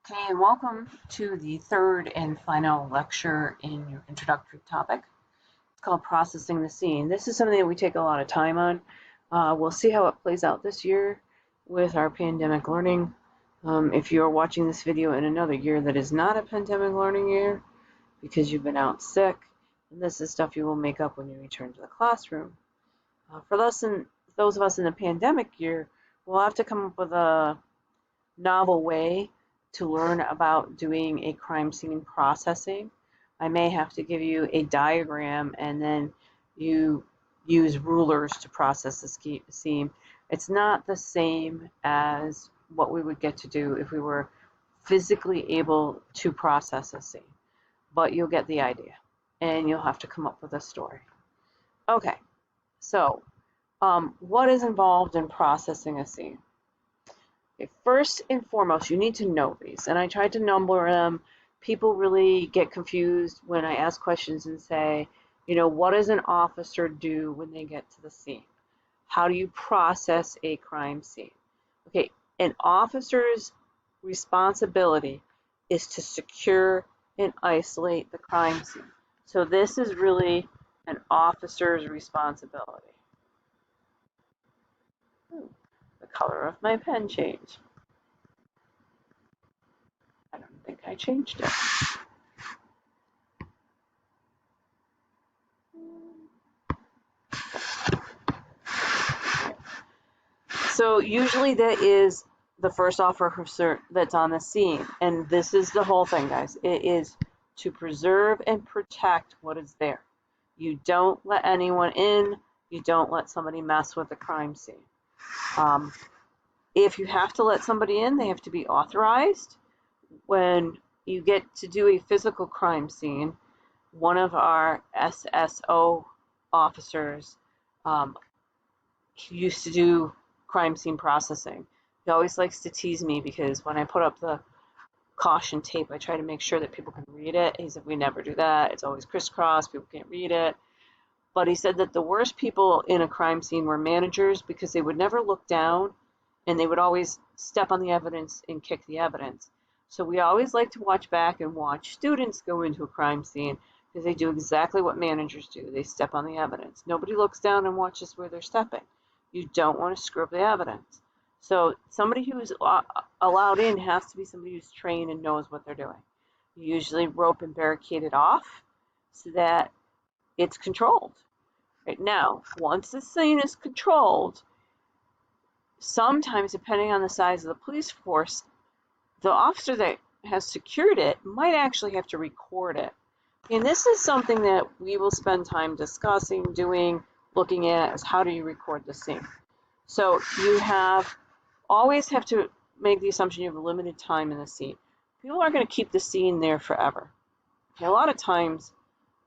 Okay, and welcome to the third and final lecture in your introductory topic. It's called Processing the Scene. This is something that we take a lot of time on. We'll see how it plays out this year with our pandemic learning. If you're watching this video in another year that is not a pandemic learning year because you've been out sick, and this is stuff you will make up when you return to the classroom. For those of us in the pandemic year, we'll have to come up with a novel way to learn about doing a crime scene processing. I may have to give you a diagram and then you use rulers to process the scene. It's not the same as what we would get to do if we were physically able to process a scene, but you'll get the idea and you'll have to come up with a story. Okay, so what is involved in processing a scene? Okay, first and foremost, you need to know these, and I tried to number them. People really get confused when I ask questions and say, what does an officer do when they get to the scene? How do you process a crime scene? Okay, an officer's responsibility is to secure and isolate the crime scene. So this is really an officer's responsibility. The color of my pen changed. I don't think I changed it. So usually that is the first officer that's on the scene. And this is the whole thing, guys. It is to preserve and protect what is there. You don't let anyone in. You don't let somebody mess with the crime scene. If you have to let somebody in, they have to be authorized. When you get to do a physical crime scene, one of our SSO officers used to do crime scene processing. He always likes to tease me because when I put up the caution tape, I try to make sure that people can read it. He said, we never do that. It's always crisscross. People can't read it. But he said that the worst people in a crime scene were managers because they would never look down and they would always step on the evidence and kick the evidence. So we always like to watch back and watch students go into a crime scene because they do exactly what managers do. They step on the evidence. Nobody looks down and watches where they're stepping. You don't want to screw up the evidence. So somebody who's allowed in has to be somebody who's trained and knows what they're doing. You usually rope and barricade it off so that it's controlled. Right now, once the scene is controlled, sometimes depending on the size of the police force, the officer that has secured it might actually have to record it. And this is something that we will spend time discussing, doing, looking at, is how do you record the scene. So you always have to make the assumption you have a limited time in the scene. People aren't going to keep the scene there forever. Okay, a lot of times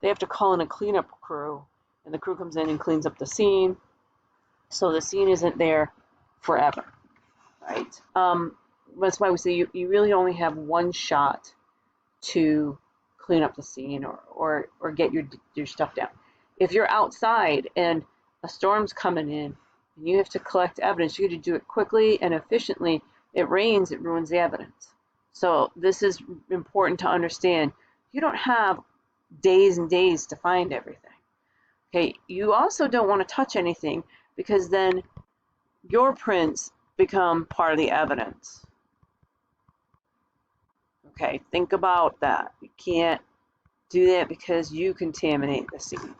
they have to call in a cleanup crew, and the crew comes in and cleans up the scene, so the scene isn't there forever, right? That's why we say you really only have one shot to clean up the scene or get your stuff down. If you're outside and a storm's coming in and you have to collect evidence, you have to do it quickly and efficiently. It rains, it ruins the evidence. So this is important to understand. You don't have days and days to find everything. Okay, you also don't want to touch anything because then your prints become part of the evidence. Okay, think about that. You can't do that because you contaminate the scene.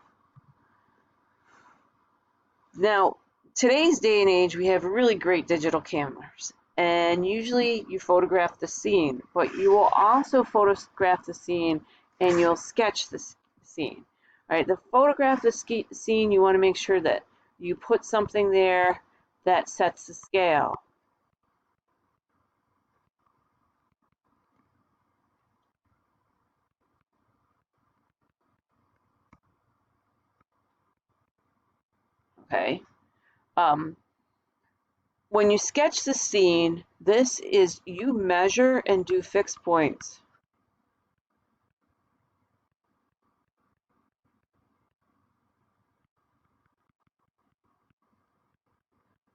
Now, today's day and age, we have really great digital cameras, and usually you photograph the scene, but you will also photograph the scene and you'll sketch the scene. All right, the photograph the scene, you want to make sure that you put something there that sets the scale. Okay. When you sketch the scene, this is you measure and do fixed points.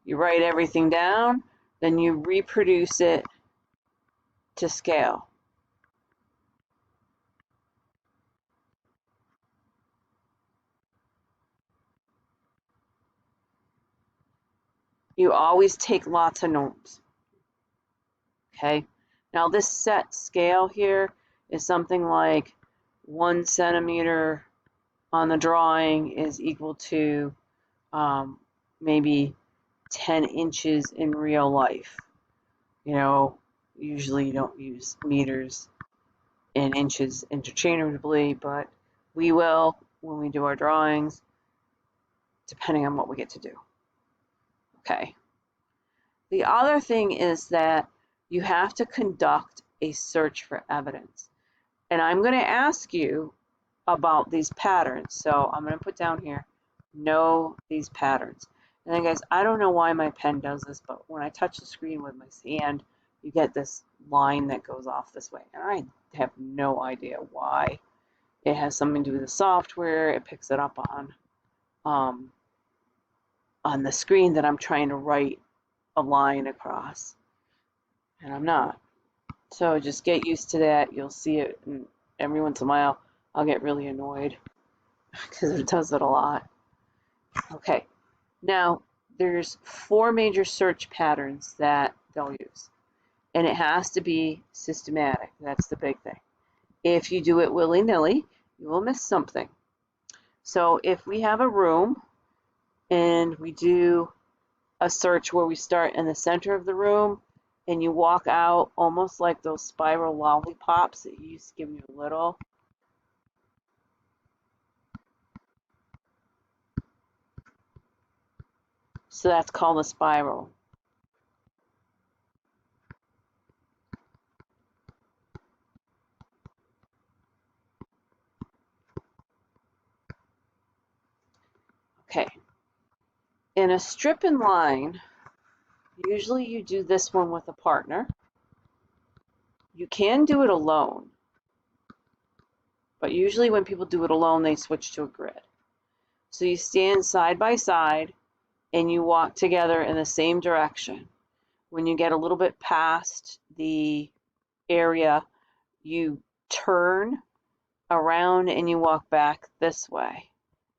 You write everything down, then you reproduce it to scale. You always take lots of notes. Okay, now this set scale here is something like 1 centimeter on the drawing is equal to maybe 10 inches in real life. You know, usually you don't use meters and inches interchangeably, but we will when we do our drawings, depending on what we get to do. Okay. The other thing is that you have to conduct a search for evidence. And I'm going to ask you about these patterns. So I'm going to put down here, know these patterns. And then guys, I don't know why my pen does this, but when I touch the screen with my hand, you get this line that goes off this way. And I have no idea why. It has something to do with the software. It picks it up on the screen that I'm trying to write a line across. And I'm not. So just get used to that. You'll see it, and every once in a while I'll get really annoyed because it does it a lot. Okay, now there's 4 major search patterns that they'll use, and it has to be systematic. That's the big thing. If you do it willy-nilly, you will miss something. So if we have a room and we do a search where we start in the center of the room and you walk out almost like those spiral lollipops that you used to give me little. So that's called a spiral. Okay. In a strip and line, usually you do this one with a partner. You can do it alone, but usually when people do it alone, they switch to a grid. So you stand side by side and you walk together in the same direction. When you get a little bit past the area, you turn around and you walk back this way.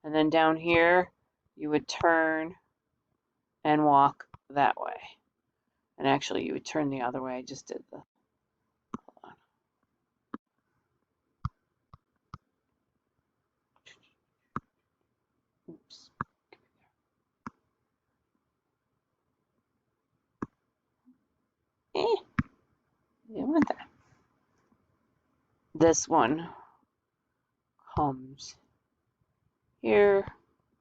And then down here, you would turn and walk that way. And actually, you would turn the other way. I just did the, hold on. Oops. Didn't want that. This one comes here,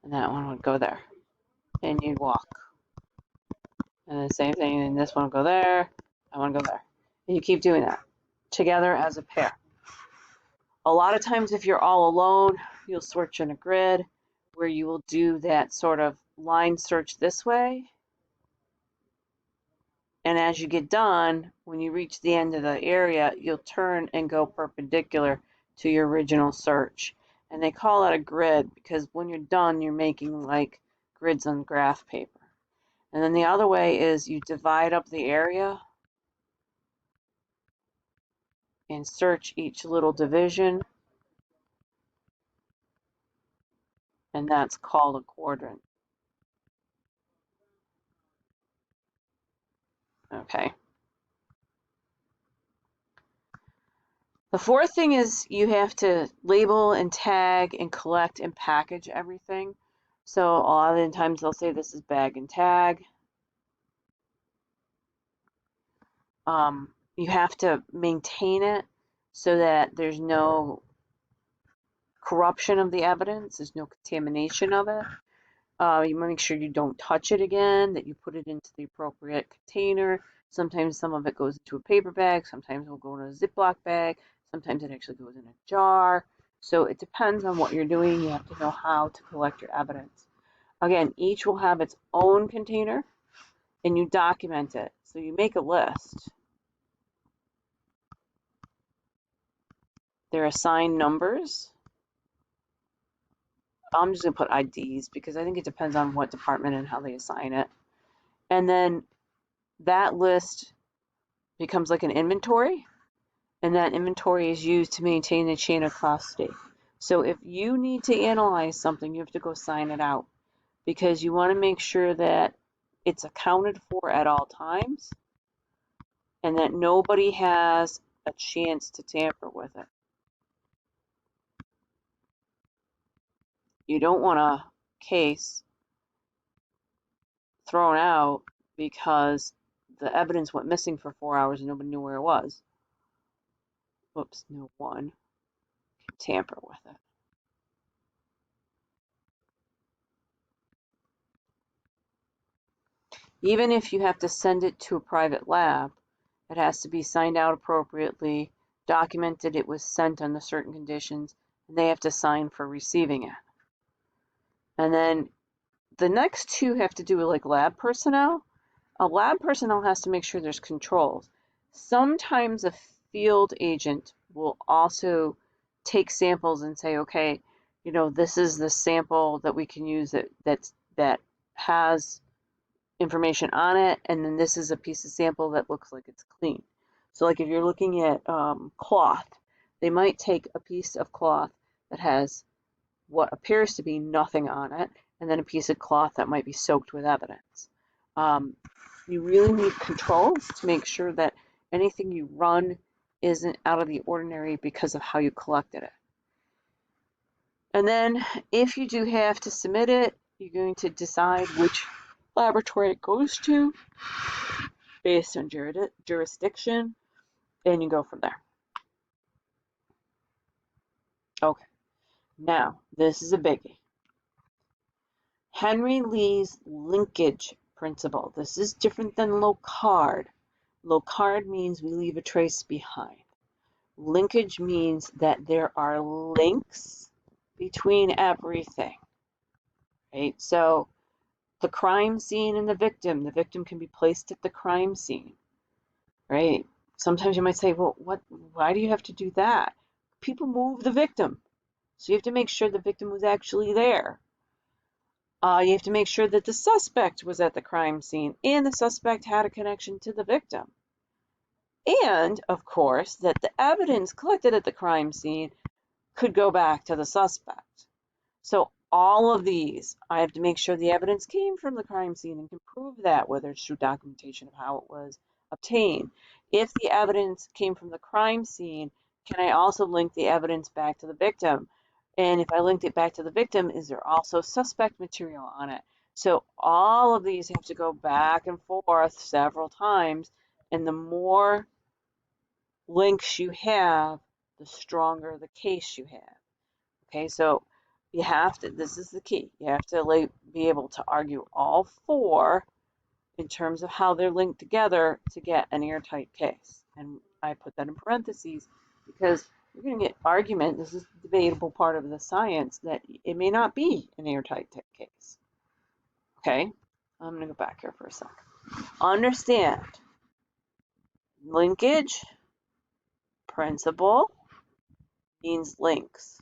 and that one would go there. And you'd walk. And the same thing, and this one will go there, that one will go there. And you keep doing that together as a pair. A lot of times if you're all alone, you'll search in a grid where you will do that sort of line search this way. And as you get done, when you reach the end of the area, you'll turn and go perpendicular to your original search. And they call it a grid because when you're done, you're making like grids on graph paper. And then the other way is you divide up the area and search each little division. And that's called a quadrant. Okay. The fourth thing is you have to label and tag and collect and package everything. So a lot of the times they'll say this is bag and tag. You have to maintain it so that there's no corruption of the evidence, there's no contamination of it. You want to make sure you don't touch it again, that you put it into the appropriate container. Sometimes some of it goes into a paper bag, sometimes it will go in a Ziploc bag, sometimes it actually goes in a jar. So it depends on what you're doing. You have to know how to collect your evidence. Again, each will have its own container and you document it. So you make a list. They're assigned numbers. I'm just going to put IDs because I think it depends on what department and how they assign it. And then that list becomes like an inventory. and that inventory is used to maintain the chain of custody. So if you need to analyze something, you have to go sign it out, because you want to make sure that it's accounted for at all times and that nobody has a chance to tamper with it. You don't want a case thrown out because the evidence went missing for 4 hours and nobody knew where it was. Whoops, no one can tamper with it. Even if you have to send it to a private lab, it has to be signed out appropriately, documented it was sent under certain conditions, and they have to sign for receiving it. And then the next two have to do with like lab personnel. A lab personnel has to make sure there's controls. Sometimes a field agent will also take samples and say, okay, this is the sample that we can use that has information on it, and then this is a piece of sample that looks like it's clean. So like if you're looking at cloth, they might take a piece of cloth that has what appears to be nothing on it, and then a piece of cloth that might be soaked with evidence. You really need controls to make sure that anything you run isn't out of the ordinary because of how you collected it. And then if you do have to submit it, you're going to decide which laboratory it goes to based on jurisdiction, and you go from there. Okay, now this is a biggie. Henry Lee's linkage principle. This is different than locard. Locard means we leave a trace behind. Linkage means that there are links between everything, right? So the crime scene and the victim can be placed at the crime scene, right? Sometimes you might say, well, why do you have to do that? People move the victim. So you have to make sure the victim was actually there. You have to make sure that the suspect was at the crime scene and the suspect had a connection to the victim. And, of course, that the evidence collected at the crime scene could go back to the suspect. So all of these, I have to make sure the evidence came from the crime scene and can prove that, whether it's through documentation of how it was obtained. If the evidence came from the crime scene, can I also link the evidence back to the victim? And if I linked it back to the victim, is there also suspect material on it? So all of these have to go back and forth several times, and the more links you have, the stronger the case you have. Okay, so you have to, this is the key, you have to be able to argue all four in terms of how they're linked together to get an airtight case. And I put that in parentheses because you're going to get argument, this is the debatable part of the science, that it may not be an airtight case. Okay, I'm going to go back here for a second. Understand, linkage principle means links.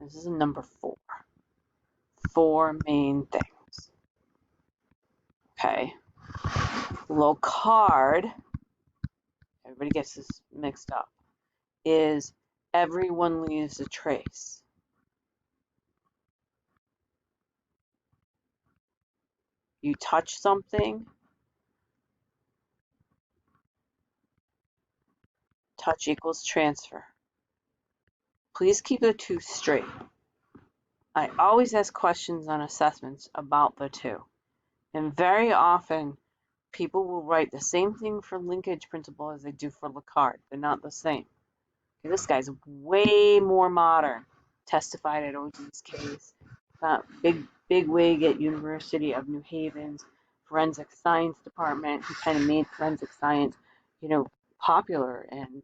This is number 4. 4 main things. Okay. Locard, everybody gets this mixed up, is everyone leaves a trace. You touch something, touch equals transfer. Please keep the two straight. I always ask questions on assessments about the two. And very often, people will write the same thing for linkage principle as they do for Locard. They're not the same. Okay, this guy's way more modern. Testified at OG's case. Big wig at University of New Haven's forensic science department. He kind of made forensic science, popular and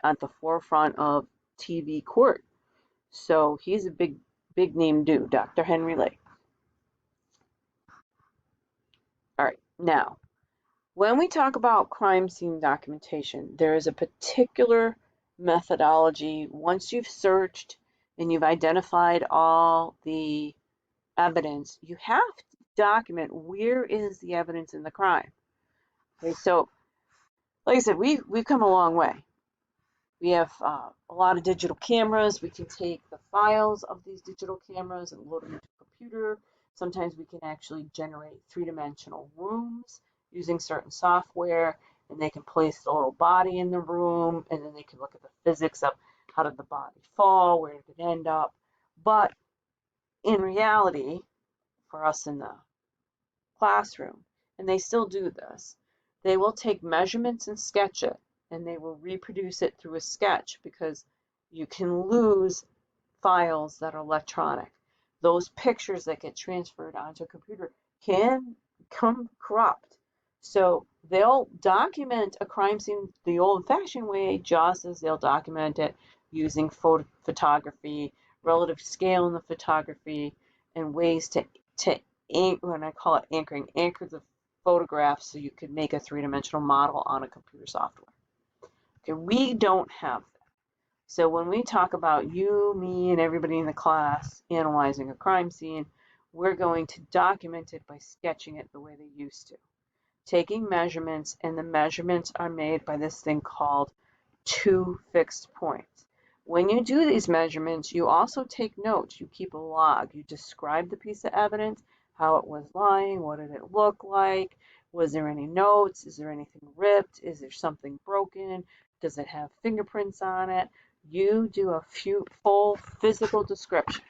at the forefront of TV court. So he's a big name dude, Dr. Henry Lee. All right, now, when we talk about crime scene documentation, there is a particular methodology. Once you've searched and you've identified all the evidence, you have to document where is the evidence in the crime. Okay, so like I said, we've come a long way. We have a lot of digital cameras. We can take the files of these digital cameras and load them into a computer. Sometimes we can actually generate three-dimensional rooms using certain software, and they can place the little body in the room, and then they can look at the physics of how did the body fall, where did it end up. But in reality, for us in the classroom, and they still do this, they will take measurements and sketch it, and they will reproduce it through a sketch because you can lose files that are electronic. Those pictures that get transferred onto a computer can become corrupt. So they'll document a crime scene the old-fashioned way, just as they'll document it using photography, relative scale in the photography, and ways to when I call it anchoring, anchor the photograph so you could make a three-dimensional model on a computer software. Okay, we don't have that. So when we talk about you, me, and everybody in the class analyzing a crime scene, we're going to document it by sketching it the way they used to. Taking measurements, and the measurements are made by this thing called 2 fixed points. When you do these measurements, you also take notes. You keep a log. You describe the piece of evidence, how it was lying, what did it look like, was there any notes, is there anything ripped, is there something broken, does it have fingerprints on it? You do a full physical description.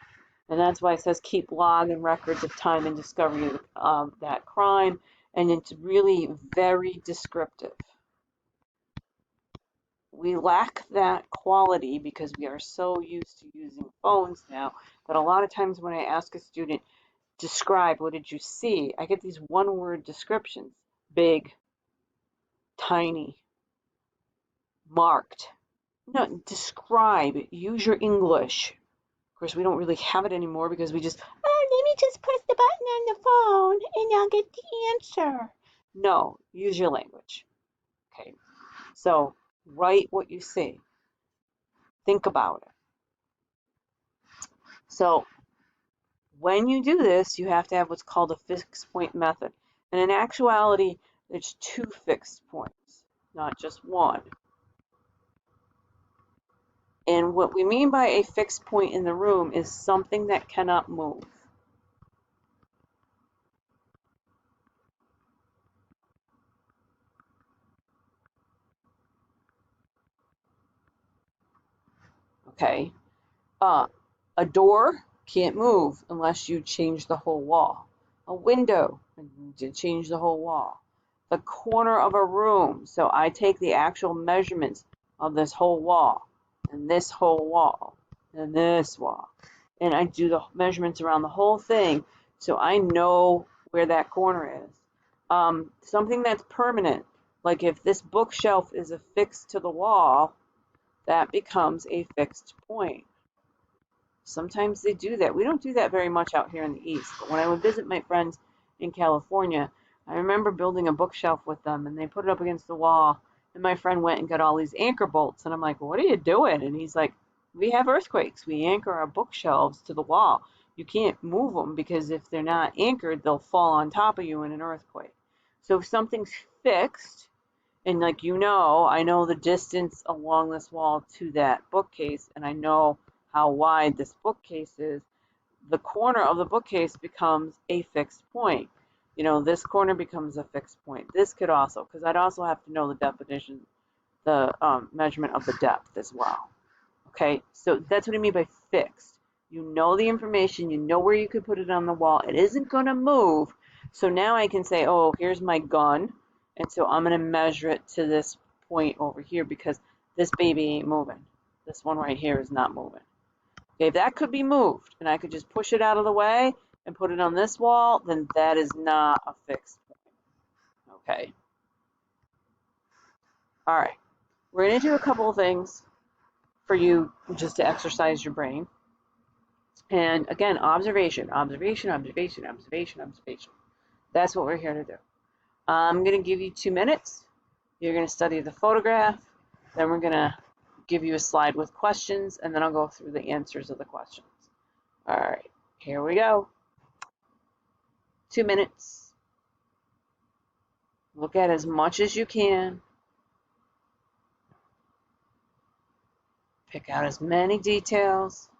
And that's why it says keep log and records of time and discovery of that crime. And it's really very descriptive. We lack that quality because we are so used to using phones now that a lot of times when I ask a student, describe what did you see, I get these one-word descriptions: big, tiny, marked. No, describe, use your English. Of course, we don't really have it anymore because we just, oh, let me just press the button on the phone and I'll get the answer. No, use your language. Okay, so write what you see. Think about it. So when you do this, you have to have what's called a fixed point method. And in actuality, there's 2 fixed points, not just one. And what we mean by a fixed point in the room is something that cannot move. Okay? A door can't move unless you change the whole wall. A window, you change the whole wall. The corner of a room, so I take the actual measurements of this whole wall, and this whole wall, and this wall, and I do the measurements around the whole thing, so I know where that corner is. Something that's permanent, like if this bookshelf is affixed to the wall, that becomes a fixed point. Sometimes they do that. We don't do that very much out here in the East. But when I would visit my friends in California, I remember building a bookshelf with them, and they put it up against the wall. And my friend went and got all these anchor bolts. And I'm like, what are you doing? And he's like, we have earthquakes. We anchor our bookshelves to the wall. You can't move them because if they're not anchored, they'll fall on top of you in an earthquake. So if something's fixed, and like I know the distance along this wall to that bookcase, and I know how wide this bookcase is, the corner of the bookcase becomes a fixed point. This corner becomes a fixed point. This could also, because I'd also have to know the definition, the measurement of the depth as well. Okay, so that's what I mean by fixed. You know the information, you know where you could put it on the wall. It isn't going to move. So now I can say, oh, here's my gun, and so I'm going to measure it to this point over here because this baby ain't moving. This one right here is not moving. Okay, if that could be moved, and I could just push it out of the way and put it on this wall, then that is not a fixed point. Okay. All right. We're going to do a couple of things for you just to exercise your brain. And again, observation, observation, observation, observation, observation. That's what we're here to do. I'm going to give you 2 minutes. You're going to study the photograph. Then we're going to give you a slide with questions, and then I'll go through the answers of the questions. All right, here we go. 2 minutes. Look at as much as you can. Pick out as many details.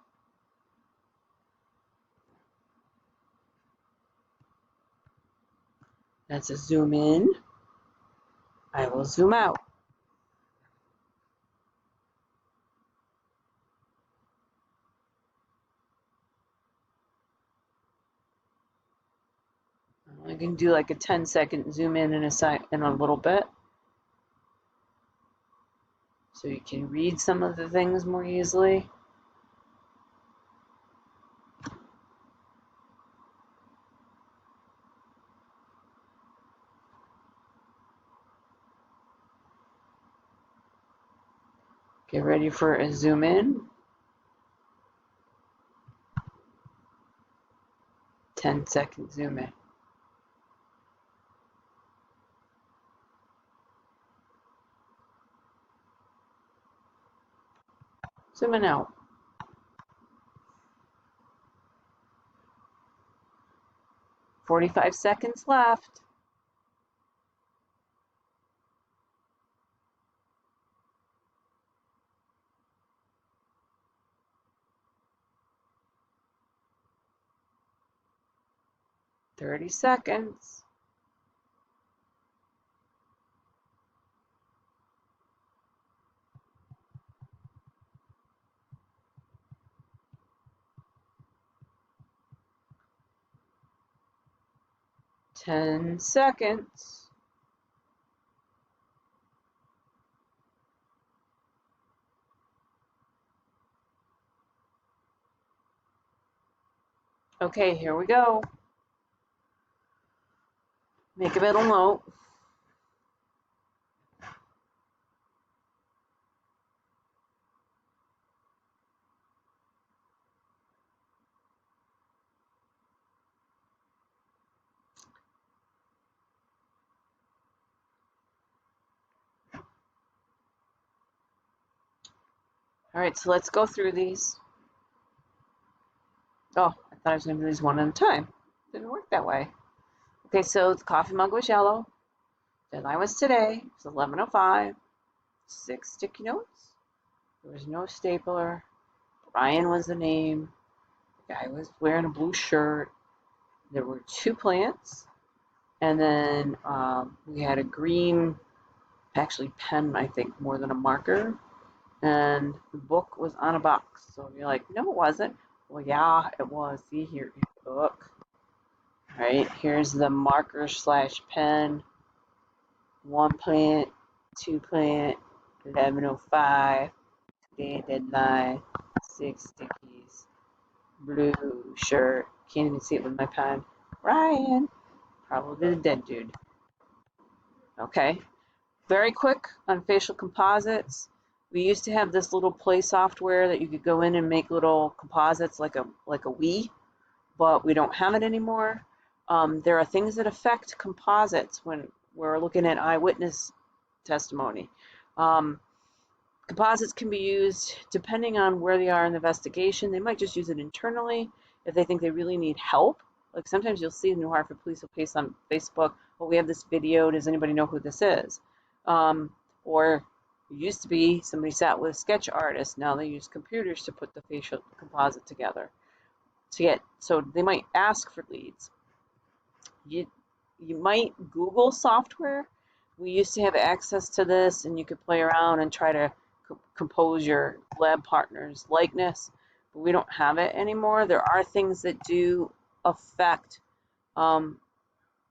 That's a zoom in. I will zoom out. I can do like a 10-second zoom in a little bit, so you can read some of the things more easily. Get ready for a zoom in. 10-second zoom in. Zooming out. "45 seconds left." "30 seconds." "10 seconds." Okay, here we go. Make a mental note. All right, so let's go through these. Oh, I thought I was going to do these one at a time. Didn't work that way. Okay, so the coffee mug was yellow. Deadline was today. It's 11:05. 6 sticky notes. There was no stapler. Brian was the name. The guy was wearing a blue shirt. There were 2 plants. And then we had a green, actually pen, I think, more than a marker. And the book was on a box. So you're like, no, it wasn't. Well, yeah, it was. See, here, book. All right, here's the marker / pen. 1 plant, 2 plant, 11:05. Today deadline, 6 stickies. Blue shirt. Can't even see it with my pen. Ryan, probably the dead dude. Okay. Very quick on facial composites. We used to have this little play software that you could go in and make little composites like a Wii, but we don't have it anymore. There are things that affect composites when we're looking at eyewitness testimony. Composites can be used depending on where they are in the investigation. They might just use it internally if they think they really need help. Like sometimes you'll see the New Hartford Police will post on Facebook, well, we have this video, does anybody know who this is? Or it used to be somebody sat with a sketch artist, now they use computers to put the facial composite together. So they might ask for leads. You might Google software. We used to have access to this and you could play around and try to compose your lab partner's likeness, but we don't have it anymore. There are things that do affect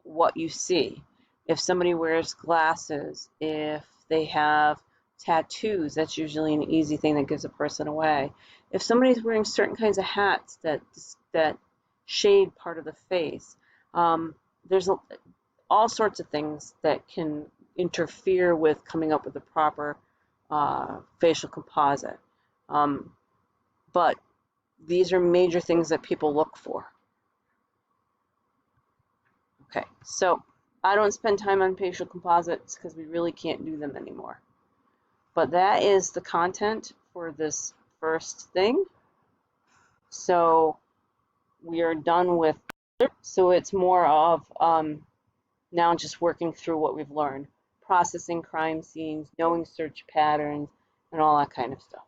what you see. If somebody wears glasses, if they have tattoos, that's usually an easy thing that gives a person away. If somebody's wearing certain kinds of hats that shade part of the face, there's all sorts of things that can interfere with coming up with the proper facial composite. But these are major things that people look for. Okay, so I don't spend time on facial composites because we really can't do them anymore. But that is the content for this first thing. So we are done with, so it's more of now just working through what we've learned, processing crime scenes, knowing search patterns, and all that kind of stuff.